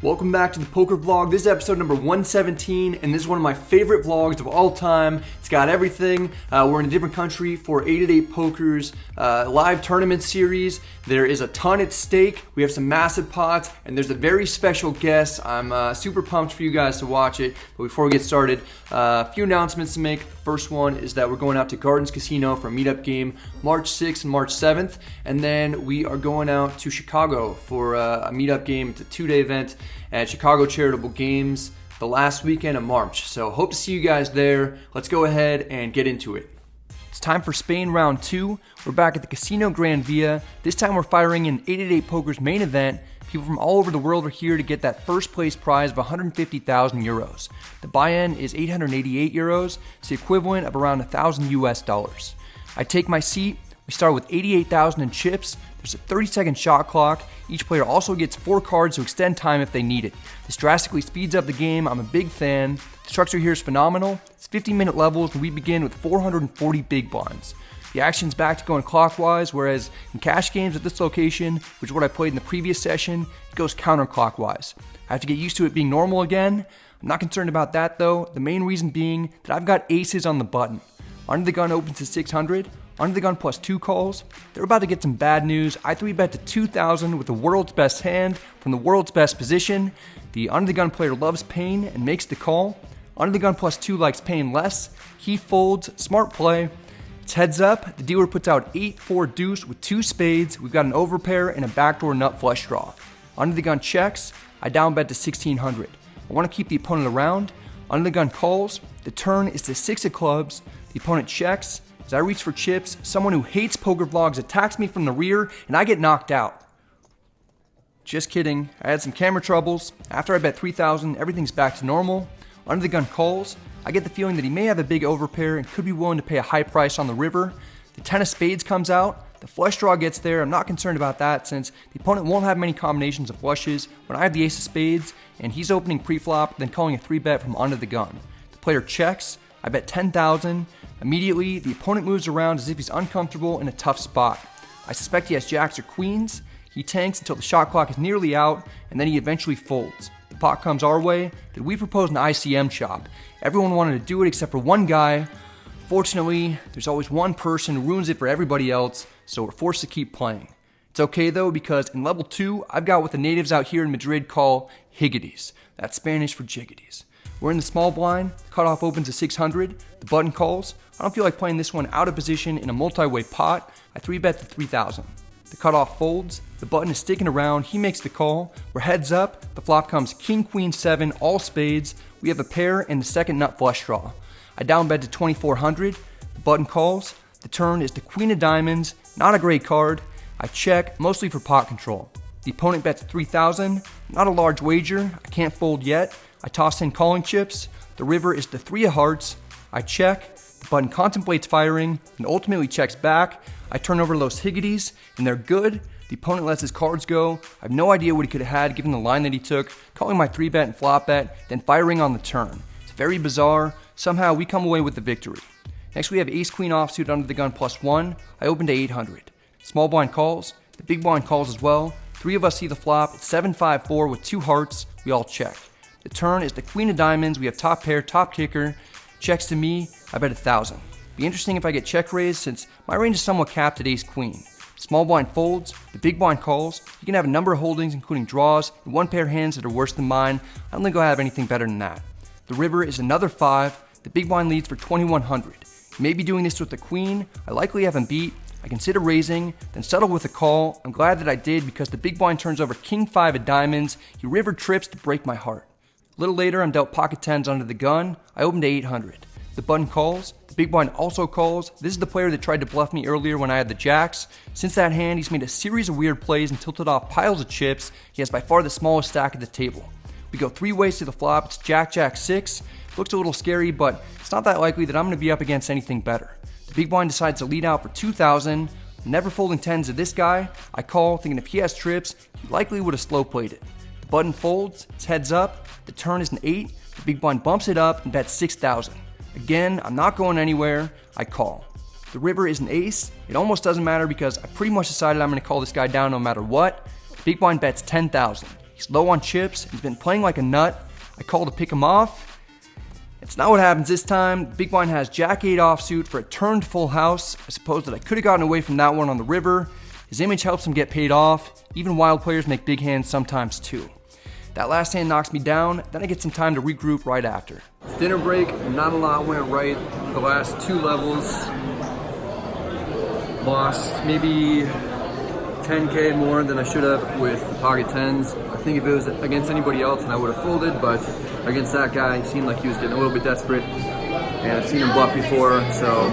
Welcome back to the poker vlog. This is episode number 117, and this is one of my favorite vlogs of all time. It's got everything. We're in a different country for 8-at-8 Poker's live tournament series. There is a ton at stake. We have some massive pots, and there's a very special guest. I'm super pumped for you guys to watch it. But before we get started, a few announcements to make. The first one is that we're going out to Gardens Casino for a meetup game March 6th and March 7th, and then we are going out to Chicago for a meetup game. It's a 2-day event at Chicago Charitable Games the last weekend of March. So hope to see you guys there. Let's go ahead and get into it. It's time for Spain round 2. We're back at the Casino Gran Via. This time we're firing in 8-at-8 Poker's main event. People from all over the world are here to get that first place prize of 150,000 euros. The buy-in is 888 euros. It's the equivalent of around $1,000 US. I take my seat. We start with 88,000 in chips. There's a 30-second shot clock. Each player also gets 4 cards to extend time if they need it. This drastically speeds up the game. I'm a big fan. The structure here is phenomenal. It's 50-minute levels, and we begin with 440 big blinds. The action's back to going clockwise, whereas in cash games at this location, which is what I played in the previous session, it goes counterclockwise. I have to get used to it being normal again. I'm not concerned about that though, the main reason being that I've got aces on the button. Under the gun opens to 600. Under the gun plus 2 calls. They're about to get some bad news. I 3-bet to 2,000 with the world's best hand from the world's best position. The under the gun player loves pain and makes the call. Under the gun plus 2 likes pain less. He folds, smart play. It's heads up. The dealer puts out 8-4 deuce with 2 spades. We've got an overpair and a backdoor nut flush draw. Under the gun checks. I down bet to 1,600. I want to keep the opponent around. Under the gun calls. The turn is to 6 of clubs. The opponent checks. As I reach for chips, someone who hates poker vlogs attacks me from the rear, and I get knocked out. Just kidding. I had some camera troubles. After I bet 3,000, everything's back to normal. Under the gun calls. I get the feeling that he may have a big overpair and could be willing to pay a high price on the river. The 10 of spades comes out. The flush draw gets there. I'm not concerned about that since the opponent won't have many combinations of flushes when I have the ace of spades, and he's opening pre-flop, then calling a 3-bet from under the gun. The player checks. I bet 10,000. Immediately, the opponent moves around as if he's uncomfortable in a tough spot. I suspect he has jacks or queens. He tanks until the shot clock is nearly out, and then he eventually folds. The pot comes our way. Then we propose an ICM chop. Everyone wanted to do it except for one guy. Fortunately, there's always one person who ruins it for everybody else, so we're forced to keep playing. It's okay though, because in level 2, I've got what the natives out here in Madrid call higgities. That's Spanish for jiggities. We're in the small blind. The cutoff opens at 600. The button calls. I don't feel like playing this one out of position in a multi-way pot. I 3-bet to 3,000. The cutoff folds. The button is sticking around. He makes the call. We're heads up. The flop comes king, queen, 7, all spades. We have a pair and the second nut flush draw. I down bet to 2,400. The button calls. The turn is the queen of diamonds. Not a great card. I check, mostly for pot control. The opponent bets 3,000. Not a large wager. I can't fold yet. I toss in calling chips. The river is the 3 of hearts. I check. The button contemplates firing and ultimately checks back. I turn over Los Higgities and they're good. The opponent lets his cards go. I have no idea what he could have had given the line that he took, calling my 3-bet and flop bet, then firing on the turn. It's very bizarre. Somehow we come away with the victory. Next we have ace queen offsuit under the gun plus 1. I open to 800. Small blind calls. The big blind calls as well. 3 of us see the flop. It's 7-5-4 with 2 hearts. We all check. The turn is the queen of diamonds. We have top pair, top kicker. Checks to me. I bet 1,000. Be interesting if I get check raised since my range is somewhat capped at ace queen. Small blind folds. The big blind calls. You can have a number of holdings including draws and 1 pair hands that are worse than mine. I don't think I'll have anything better than that. The river is another 5. The big blind leads for 2,100. Maybe doing this with the queen. I likely have him beat. I consider raising, then settle with a call. I'm glad that I did because the big blind turns over king 5 of diamonds. He river trips to break my heart. A little later, I'm dealt pocket 10s under the gun. I open to 800. The button calls. The big blind also calls. This is the player that tried to bluff me earlier when I had the jacks. Since that hand, he's made a series of weird plays and tilted off piles of chips. He has by far the smallest stack at the table. We go 3 ways to the flop. It's jack, jack, 6. Looks a little scary, but it's not that likely that I'm going to be up against anything better. The big blind decides to lead out for 2,000. Never folding 10s to this guy. I call, thinking if he has trips, he likely would have slow played it. The button folds. It's heads up. The turn is an 8. The big blind bumps it up and bets 6,000. Again, I'm not going anywhere. I call. The river is an ace. It almost doesn't matter because I pretty much decided I'm going to call this guy down no matter what. The big blind bets 10,000. He's low on chips. He's been playing like a nut. I call to pick him off. It's not what happens this time. The big blind has Jack 8 offsuit for a turned full house. I suppose that I could have gotten away from that one on the river. His image helps him get paid off. Even wild players make big hands sometimes too. That last hand knocks me down, then I get some time to regroup right after. Dinner break, not a lot went right. The last 2 levels, lost maybe 10K more than I should have with pocket 10s. I think if it was against anybody else, then I would have folded, but against that guy, it seemed like he was getting a little bit desperate. And I've seen him bluff before, so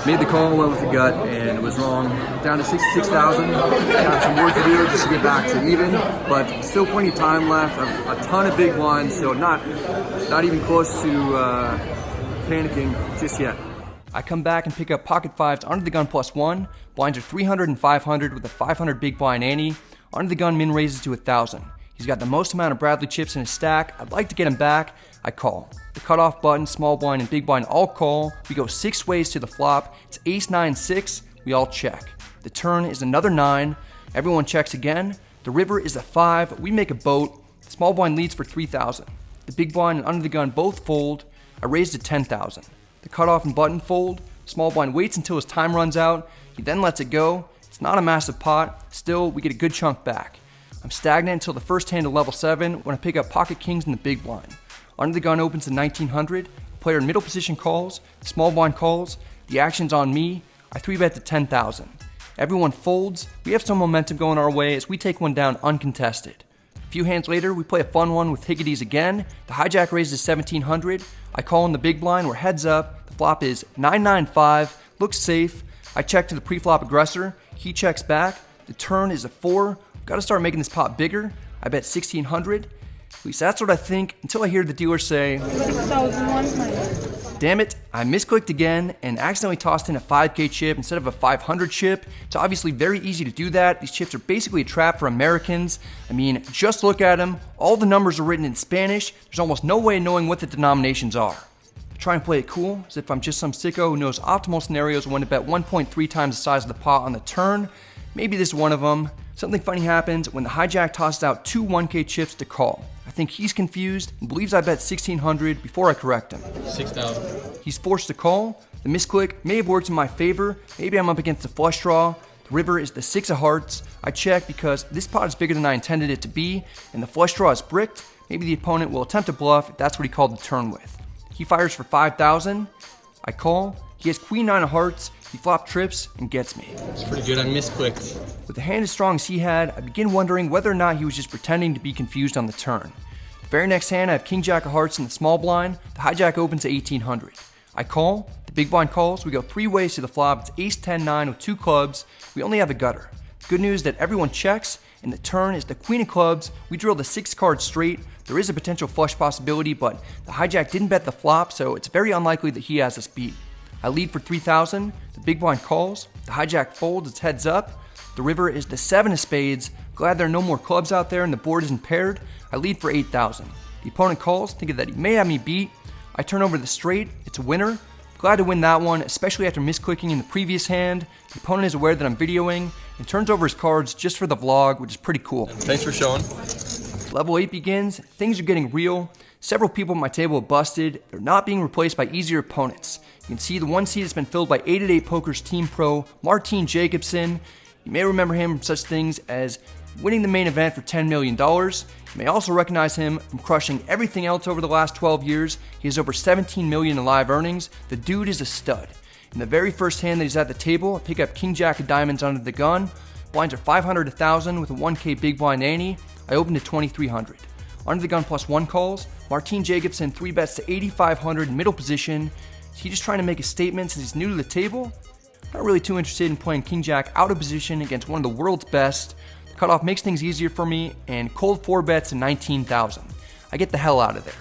made the call, went with the gut, and it was wrong. Down to 66,000. Got some work to do just to get back to even, but still plenty of time left. A ton of big blinds, so not even close to panicking just yet. I come back and pick up pocket 5s under the gun +1. Blinds are 300 and 500 with a 500 big blind ante. Under the gun min raises to 1,000. He's got the most amount of Bradley chips in his stack. I'd like to get him back. I call. The cutoff button, small blind, and big blind all call. We go 6 ways to the flop. It's ace 9 6. We all check. The turn is another 9. Everyone checks again. The river is a 5. We make a boat. The small blind leads for 3,000. The big blind and under the gun both fold. I raise to 10,000. The cutoff and button fold. Small blind waits until his time runs out. He then lets it go. It's not a massive pot. Still, we get a good chunk back. I'm stagnant until the first hand of level 7 when I pick up pocket kings in the big blind. Under the gun opens to 1,900. The player in middle position calls. The small blind calls. The action's on me. I 3-bet to 10,000. Everyone folds. We have some momentum going our way as we take one down uncontested. A few hands later, we play a fun one with Higgity's again. The hijack raises to 1,700. I call in the big blind. We're heads up. The flop is 995. Looks safe. I check to the pre-flop aggressor. He checks back. The turn is a 4. Got to start making this pot bigger. I bet 1,600. At least that's what I think until I hear the dealer say, 6,100. Damn it, I misclicked again and accidentally tossed in a 5K chip instead of a 500 chip. It's obviously very easy to do that. These chips are basically a trap for Americans. I mean, just look at them. All the numbers are written in Spanish. There's almost no way of knowing what the denominations are. I try and play it cool, as if I'm just some sicko who knows optimal scenarios when to bet 1.3 times the size of the pot on the turn. Maybe this is one of them. Something funny happens when the hijack tosses out 2 1K chips to call. I think he's confused and believes I bet 1,600 before I correct him. 6,000. He's forced to call. The misclick may have worked in my favor. Maybe I'm up against the flush draw. The river is the 6 of hearts. I check because this pot is bigger than I intended it to be, and the flush draw is bricked. Maybe the opponent will attempt to bluff if that's what he called the turn with. He fires for 5,000. I call. He has queen 9 of hearts. He flop trips and gets me. It's pretty good. I misclicked. With a hand as strong as he had, I begin wondering whether or not he was just pretending to be confused on the turn. The very next hand, I have king jack of hearts in the small blind. The hijack opens to 1,800. I call. The big blind calls. We go 3 ways to the flop. It's ace 10 9 with 2 clubs. We only have a gutter. Good news that everyone checks, and the turn is the queen of clubs. We drill the 6 cards straight. There is a potential flush possibility, but the hijack didn't bet the flop, so it's very unlikely that he has us beat. I lead for 3,000. The big blind calls. The hijack folds. It's heads up. The river is the 7 of spades. Glad there are no more clubs out there and the board isn't paired. I lead for 8,000. The opponent calls, thinking that he may have me beat. I turn over the straight. It's a winner. Glad to win that one, especially after misclicking in the previous hand. The opponent is aware that I'm videoing and turns over his cards just for the vlog, which is pretty cool. Thanks for showing. Level 8 begins. Things are getting real. Several people at my table have busted. They're not being replaced by easier opponents. You can see the one seat has been filled by 8-8 Poker's team pro, Martin Jacobson. You may remember him from such things as winning the main event for $10 million. You may also recognize him from crushing everything else over the last 12 years. He has over $17 million in live earnings. The dude is a stud. In the very first hand that he's at the table, I pick up king jack of diamonds under the gun. Blinds are 500 to 1,000 with a 1K big blind ante. I open to 2,300. Under the gun +1 calls. Martin Jacobson 3-bets to 8,500 in middle position. Is he just trying to make a statement since he's new to the table? Not really too interested in playing king jack out of position against one of the world's best. The cutoff makes things easier for me and cold 4-bets to 19,000. I get the hell out of there.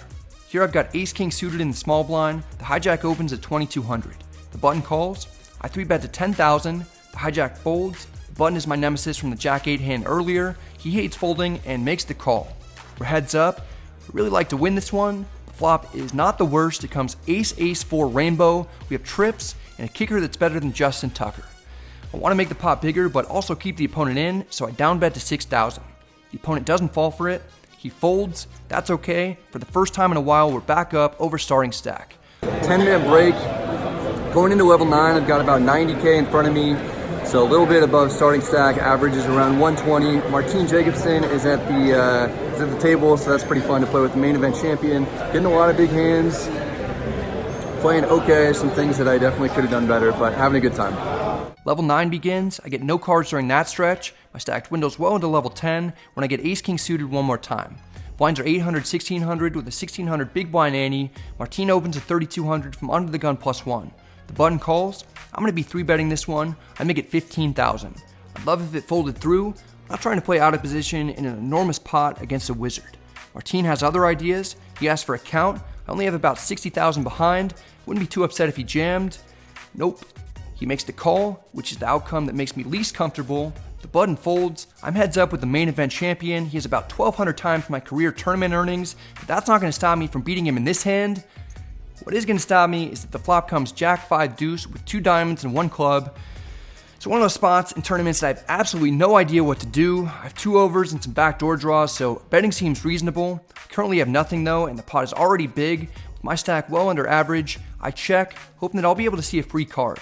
Here I've got ace king suited in the small blind. The hijack opens at 2,200. The button calls. I 3-bet to 10,000. The hijack folds. The button is my nemesis from the jack 8 hand earlier. He hates folding and makes the call. We're heads up. We really like to win this one. The flop is not the worst. It comes ace 4 rainbow. We have trips and a kicker that's better than Justin Tucker. I want to make the pot bigger but also keep the opponent in, so I down bet to 6,000. The opponent doesn't fall for it. He folds. That's okay. For the first time in a while, we're back up over starting stack. 10-minute break. Going into level 9, I've got about 90K in front of me. So a little bit above starting stack, average is around 120. Martin Jacobson is at the table, so that's pretty fun to play with the main event champion. Getting a lot of big hands, playing okay, some things that I definitely could have done better, but having a good time. Level 9 begins. I get no cards during that stretch. My stack dwindles well into level 10 when I get ace-king suited one more time. Blinds are 800, 1600 with a 1600 big blind ante. Martin opens at 3200 from under the gun +1. The button calls. I'm going to be 3-betting this one. I make it 15,000. I'd love if it folded through. I'm not trying to play out of position in an enormous pot against a wizard. Martin has other ideas. He asks for a count. I only have about 60,000 behind. Wouldn't be too upset if he jammed. Nope. He makes the call, which is the outcome that makes me least comfortable. The button folds. I'm heads up with the main event champion. He has about 1,200 times my career tournament earnings, but that's not going to stop me from beating him in this hand. What is going to stop me is that the flop comes Jack 5 deuce with 2 diamonds and 1 club. It's one of those spots in tournaments that I have absolutely no idea what to do. I have 2 overs and some backdoor draws, so betting seems reasonable. I currently have nothing though, and the pot is already big. With my stack well under average, I check, hoping that I'll be able to see a free card.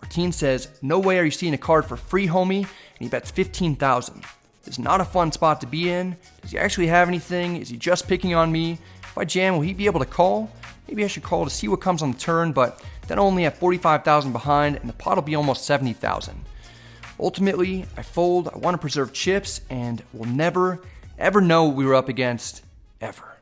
Martin says, "No way are you seeing a card for free, homie," and he bets 15,000. This is not a fun spot to be in. Does he actually have anything? Is he just picking on me? If I jam, will he be able to call? Maybe I should call to see what comes on the turn, but then I'll only have 45,000 behind and the pot will be almost 70,000. Ultimately, I fold. I want to preserve chips and we'll never, ever know what we were up against, ever.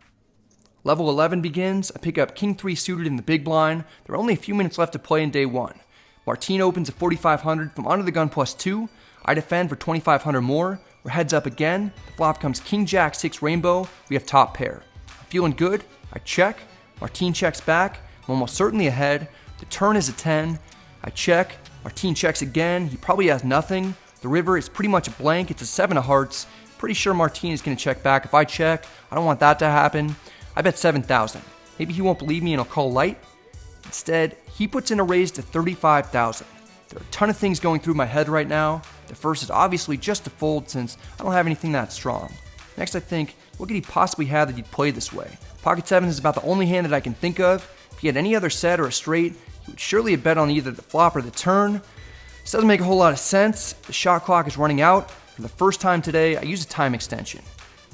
Level 11 begins. I pick up King 3 suited in the big blind. There are only a few minutes left to play in day 1. Martin opens at 4,500 from under the gun +2. I defend for 2,500 more. We're heads up again. The flop comes King Jack 6 rainbow. We have top pair. I'm feeling good. I check. Martin checks back. I'm almost certainly ahead. The turn is a 10. I check. Martin checks again. He probably has nothing. The river is pretty much a blank. It's a 7 of hearts. Pretty sure Martin is going to check back. If I check, I don't want that to happen. I bet 7,000. Maybe he won't believe me and I'll call light. Instead, he puts in a raise to 35,000. There are a ton of things going through my head right now. The first is obviously just to fold since I don't have anything that strong. Next, I think, what could he possibly have that he'd play this way? Pocket 7 is about the only hand that I can think of. If he had any other set or a straight, he would surely have bet on either the flop or the turn. This doesn't make a whole lot of sense. The shot clock is running out. For the first time today, I use a time extension.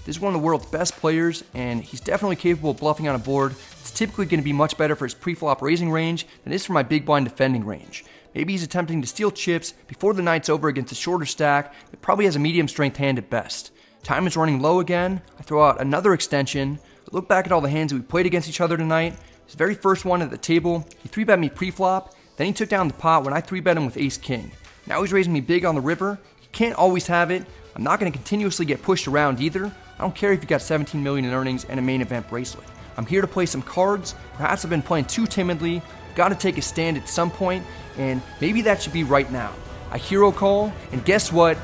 This is one of the world's best players, and he's definitely capable of bluffing on a board. It's typically going to be much better for his pre-flop raising range than it is for my big blind defending range. Maybe he's attempting to steal chips before the night's over against a shorter stack that probably has a medium strength hand at best. Time is running low again. I throw out another extension. I look back at all the hands that we played against each other tonight. His very first one at the table, he 3-bet me pre-flop, then he took down the pot when I 3-bet him with ace-king. Now he's raising me big on the river. He can't always have it. I'm not going to continuously get pushed around either. I don't care if you got 17 million in earnings and a main event bracelet. I'm here to play some cards. Perhaps I've been playing too timidly. I've got to take a stand at some point, and maybe that should be right now. I hero call, and guess what?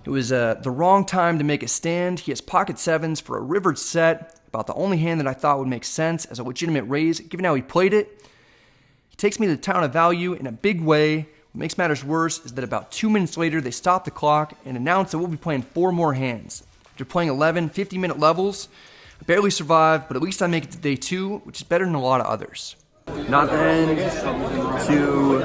It was the wrong time to make a stand. He has pocket 7s for a rivered set, about the only hand that I thought would make sense as a legitimate raise, given how he played it. He takes me to the town of value in a big way. What makes matters worse is that about 2 minutes later, they stop the clock and announce that we'll be playing 4 more hands. After playing 11 50-minute levels, I barely survived, but at least I make it to day 2, which is better than a lot of others. Not the end to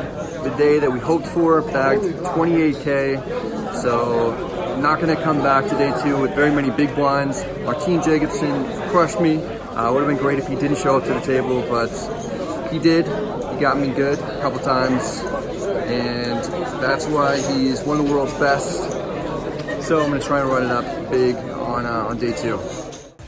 the day that we hoped for, bagged 28K, so not going to come back to day 2 with very many big blinds. Martin Jacobson crushed me. Would have been great if he didn't show up to the table, but he did. He got me good a couple times, and that's why he's one of the world's best. So I'm going to try and run it up big on day 2.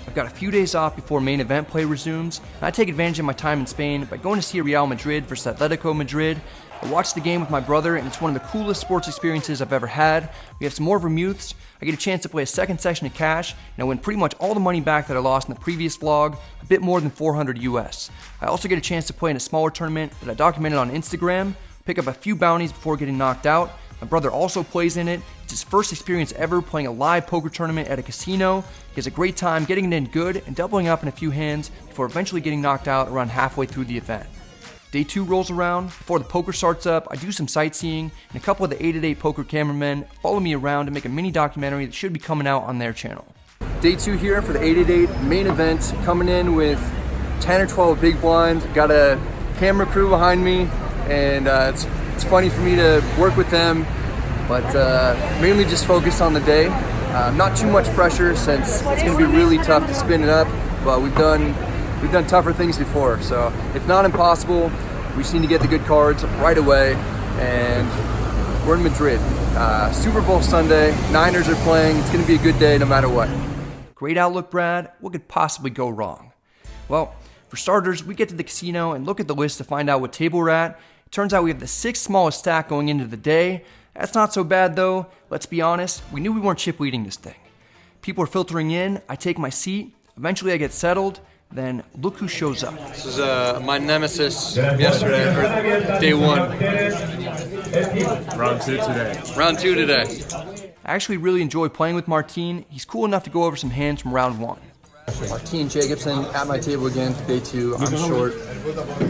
I've got a few days off before main event play resumes, and I take advantage of my time in Spain by going to see Real Madrid versus Atletico Madrid. I watched the game with my brother, and it's one of the coolest sports experiences I've ever had. We have some more vermouths. I get a chance to play a second session of cash, and I win pretty much all the money back that I lost in the previous vlog, a bit more than 400 US. I also get a chance to play in a smaller tournament that I documented on Instagram, pick up a few bounties before getting knocked out. My brother also plays in it. It's his first experience ever playing a live poker tournament at a casino. He has a great time getting it in good and doubling up in a few hands before eventually getting knocked out around halfway through the event. Day 2 rolls around. Before the poker starts up, I do some sightseeing, and a couple of the 8-at-8 poker cameramen follow me around to make a mini documentary that should be coming out on their channel. Day 2 here for the 8-at-8 main event, coming in with 10 or 12 big blinds. Got a camera crew behind me, and it's funny for me to work with them, but mainly just focus on the day. Not too much pressure since it's going to be really tough to spin it up, but we've done tougher things before, so it's not impossible. We just need to get the good cards right away, and we're in Madrid. Super Bowl Sunday, Niners are playing. It's going to be a good day no matter what. Great outlook, Brad. What could possibly go wrong? Well, for starters, we get to the casino and look at the list to find out what table we're at. It turns out we have the 6th smallest stack going into the day. That's not so bad though. Let's be honest, we knew we weren't chip leading this thing. People are filtering in, I take my seat, eventually I get settled, then look who shows up. This is my nemesis yesterday for day 1. Round 2 today. Round 2 today. I actually really enjoy playing with Martine. He's cool enough to go over some hands from round 1. Martine Jacobson at my table again for day 2. I'm short.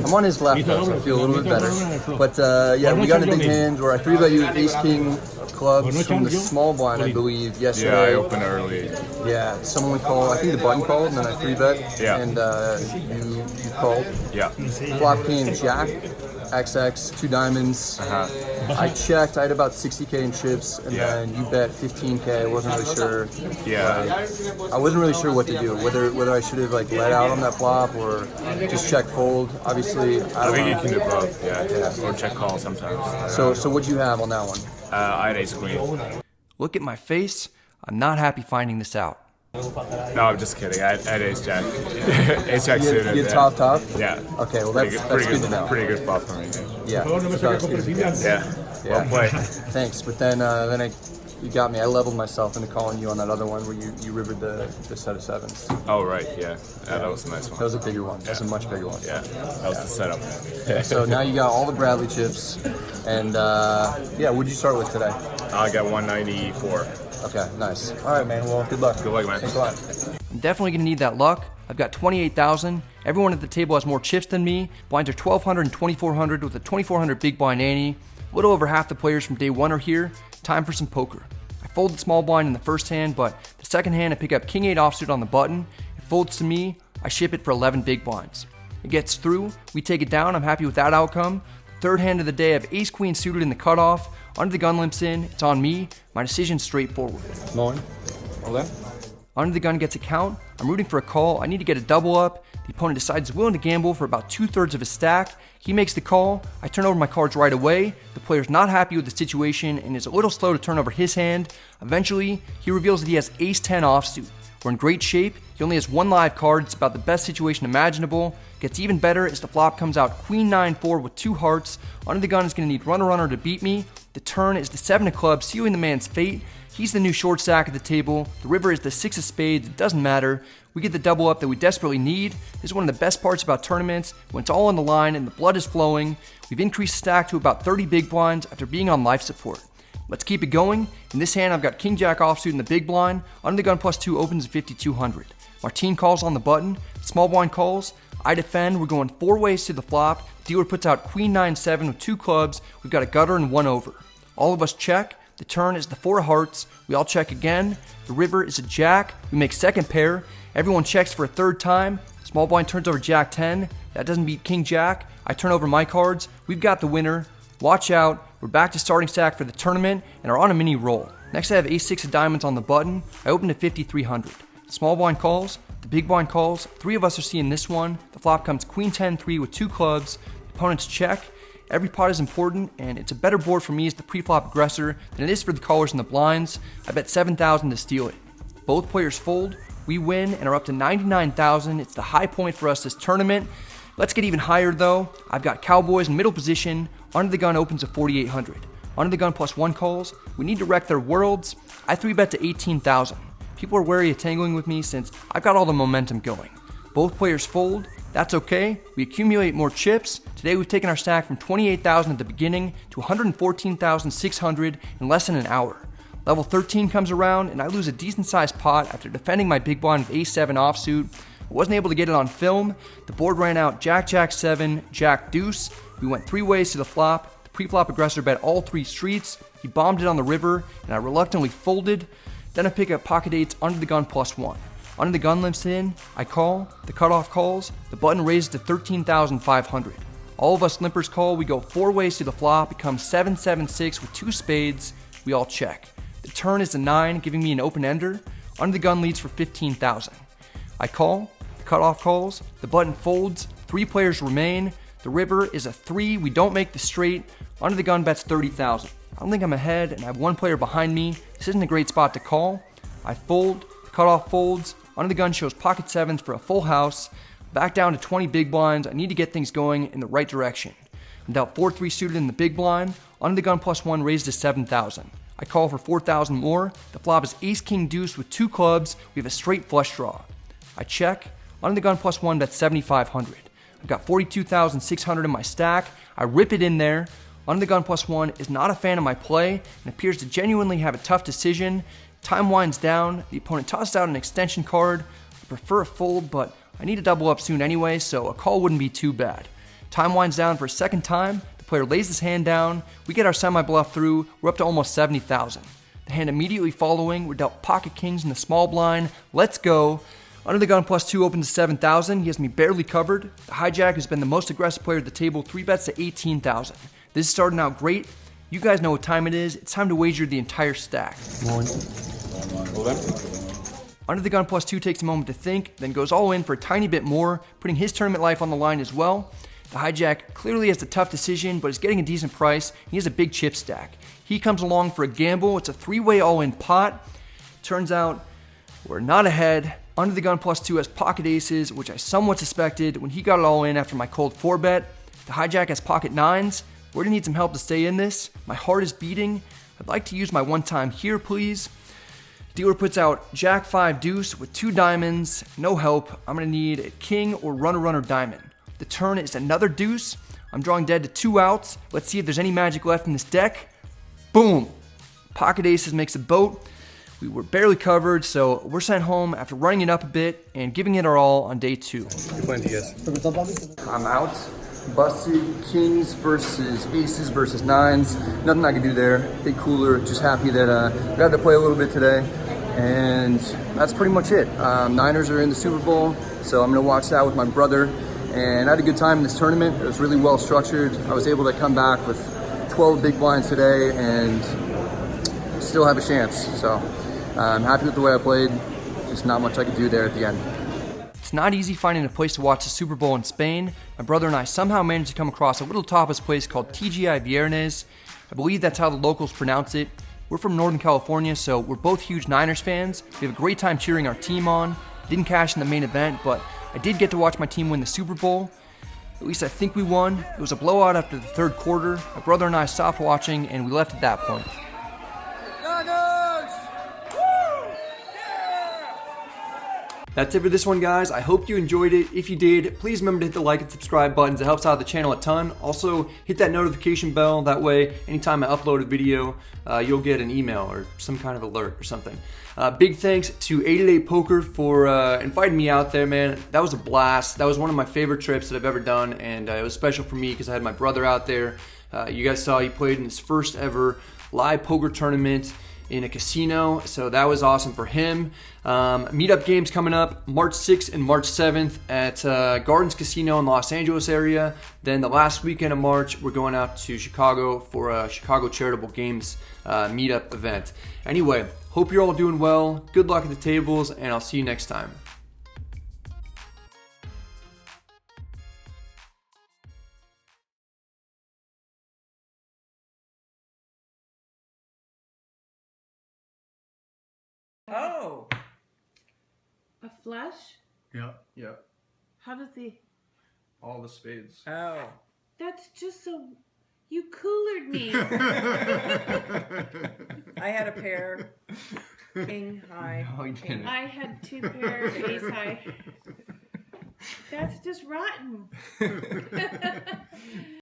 I'm on his left though, so I feel a little bit better. But yeah, we got into big hands where I 3-bet you with ace king of clubs from the small blind, I believe, yesterday. Yeah, I opened early. Yeah, someone called, I think the button called, and then I 3-bet. Yeah. And you called. Yeah. Flop came jack, XX, 2 diamonds. I checked, I had about 60K in chips, and then you bet 15K. I wasn't really sure. Yeah. I wasn't really sure what to do, whether I should have like let out on that flop or just check fold. Obviously, I think you can do both, yeah. Or check call sometimes. So what'd you have on that one? I had ace queen. Look at my face. I'm not happy finding this out. No, I'm just kidding. I had ace jack. Ace jack suited. You top? Yeah. Okay, well that's good to know. Pretty good flop for me. Yeah. Yeah. Well played. Thanks, but then you got me. I leveled myself into calling you on that other one where you rivered the set of 7s. Oh, right, yeah. That was a nice one. That was a bigger one. That was a much bigger one. Yeah, that was the setup. So now you got all the Bradley chips, and yeah, what'd you start with today? I got 194. Okay, nice. All right, man. Well, good luck. Good luck, man. Thanks a lot. I'm definitely gonna need that luck. I've got 28,000. Everyone at the table has more chips than me. Blinds are 1,200 and 2,400 with a 2,400 big blind ante. A little over half the players from day 1 are here. Time for some poker. I fold the small blind in the first hand, but the second hand I pick up king 8 offsuit on the button. It folds to me. I ship it for 11 big blinds. It gets through. We take it down. I'm happy with that outcome. The third hand of the day, I have ace queen suited in the cutoff. Under the gun limps in. It's on me. My decision's straightforward. Under the gun gets a count. I'm rooting for a call. I need to get a double up. The opponent decides he's willing to gamble for about 2/3 of his stack. He makes the call. I turn over my cards right away. The player's not happy with the situation and is a little slow to turn over his hand. Eventually, he reveals that he has ace 10 offsuit. We're in great shape. He only has 1 live card. It's about the best situation imaginable. Gets even better as the flop comes out queen 9-4 with 2 hearts. Under the gun is going to need runner to beat me. The turn is the 7 of clubs, sealing the man's fate. He's the new short stack at the table. The river is the 6 of spades. It doesn't matter. We get the double up that we desperately need. This is one of the best parts about tournaments, when it's all on the line and the blood is flowing. We've increased the stack to about 30 big blinds after being on life support. Let's keep it going. In this hand, I've got king jack offsuit in the big blind. Under the gun +2 opens at 5,200. Martine calls on the button. Small blind calls. I defend. We're going 4 ways to the flop. Dealer puts out queen 9-7 with 2 clubs. We've got a gutter and 1 over. All of us check. The turn is the 4 of hearts. We all check again. The river is a jack. We make second pair. Everyone checks for a 3rd time. Small blind turns over jack 10. That doesn't beat king jack. I turn over my cards. We've got the winner. Watch out. We're back to starting stack for the tournament and are on a mini roll. Next I have ace 6 of diamonds on the button. I open to 5,300. Small blind calls. The big blind calls. 3 of us are seeing this one. The flop comes queen 10-3 with 2 clubs. Opponents check. Every pot is important, and it's a better board for me as the pre-flop aggressor than it is for the callers and the blinds. I bet 7,000 to steal it. Both players fold. We win and are up to 99,000. It's the high point for us this tournament. Let's get even higher though. I've got Cowboys in middle position. Under the gun opens at 4,800. Under the gun +1 calls. We need to wreck their worlds. I 3-bet to 18,000. People are wary of tangling with me since I've got all the momentum going. Both players fold. That's okay. We accumulate more chips. Today we've taken our stack from 28,000 at the beginning to 114,600 in less than an hour. Level 13 comes around and I lose a decent sized pot after defending my big blind with ace 7 offsuit. I wasn't able to get it on film. The board ran out Jack, Jack 7, Jack Deuce. We went 3 ways to the flop. The pre-flop aggressor bet all 3 streets. He bombed it on the river, and I reluctantly folded. Then I pick up pocket 8s under the gun +1. Under the gun limps in, I call, the cutoff calls, the button raises to 13,500. All of us limpers call, we go 4 ways to the flop, it comes 7-7-6 with 2 spades, we all check. The turn is a 9, giving me an open ender. Under the gun leads for 15,000. I call, the cutoff calls, the button folds, 3 players remain, the river is a 3, we don't make the straight, under the gun bets 30,000. I don't think I'm ahead, and I have 1 player behind me. This isn't a great spot to call. I fold, the cutoff folds, under the gun shows pocket 7s for a full house, back down to 20 big blinds. I need to get things going in the right direction. I'm dealt 4-3 suited in the big blind, under the gun +1 raised to 7,000. I call for 4,000 more. The flop is ace king deuce with 2 clubs. We have a straight flush draw. I check, under the gun +1 bets 7,500. I've got 42,600 in my stack. I rip it in there. Under the gun +1 is not a fan of my play and appears to genuinely have a tough decision. Time winds down, the opponent tosses out an extension card. I prefer a fold, but I need to double up soon anyway, so a call wouldn't be too bad. Time winds down for a second time, the player lays his hand down, we get our semi-bluff through, we're up to almost 70,000. The hand immediately following, we're dealt pocket kings in the small blind, let's go. Under the gun +2 opens to 7,000, he has me barely covered. The hijack, who's been the most aggressive player at the table, 3 bets to 18,000. This is starting out great. You guys know what time it is. It's time to wager the entire stack. Under the gun +2 takes a moment to think, then goes all in for a tiny bit more, putting his tournament life on the line as well. The hijack clearly has a tough decision, but is getting a decent price. He has a big chip stack. He comes along for a gamble. It's a 3-way all-in pot. Turns out we're not ahead. Under the gun +2 has pocket aces, which I somewhat suspected when he got it all in after my cold 4-bet. The hijack has pocket 9s. We're gonna need some help to stay in this. My heart is beating. I'd like to use my 1 time here, please. Dealer puts out Jack 5 deuce with 2 diamonds, no help. I'm gonna need a king or runner diamond. The turn is another deuce. I'm drawing dead to 2 outs. Let's see if there's any magic left in this deck. Boom! Pocket aces makes a boat. We were barely covered, so we're sent home after running it up a bit and giving it our all on day 2. Good plan, guys. I'm out. Busted kings versus aces versus 9s. Nothing I can do there. Big cooler. Just happy that I got to play a little bit today. And that's pretty much it. Niners are in the Super Bowl, so I'm going to watch that with my brother. And I had a good time in this tournament. It was really well structured. I was able to come back with 12 big blinds today and still have a chance. So I'm happy with the way I played. Just not much I could do there at the end. It's not easy finding a place to watch the Super Bowl in Spain. My brother and I somehow managed to come across a little tapas place called TGI Viernes. I believe that's how the locals pronounce it. We're from Northern California, so we're both huge Niners fans. We have a great time cheering our team on. Didn't cash in the main event, but I did get to watch my team win the Super Bowl. At least I think we won. It was a blowout after the 3rd quarter. My brother and I stopped watching, and we left at that point. That's it for this one, guys. I hope you enjoyed it. If you did, please remember to hit the like and subscribe buttons. It helps out the channel a ton. Also, hit that notification bell. That way, anytime I upload a video, you'll get an email or some kind of alert or something. Big thanks to 888 Poker for inviting me out there, man. That was a blast. That was one of my favorite trips that I've ever done, and it was special for me because I had my brother out there. You guys saw he played in his first ever live poker tournament in a casino, so that was awesome for him. Meetup games coming up March 6th and March 7th at Gardens Casino in the Los Angeles area. Then the last weekend of March, we're going out to Chicago for a Chicago Charitable Games meetup event. Anyway, hope you're all doing well. Good luck at the tables, and I'll see you next time. Oh. A flush? Yeah. How does he? All the spades. Oh. That's just so. You coolered me. I had a pair. King high. No, you didn't. I had 2 pairs, ace high. That's just rotten.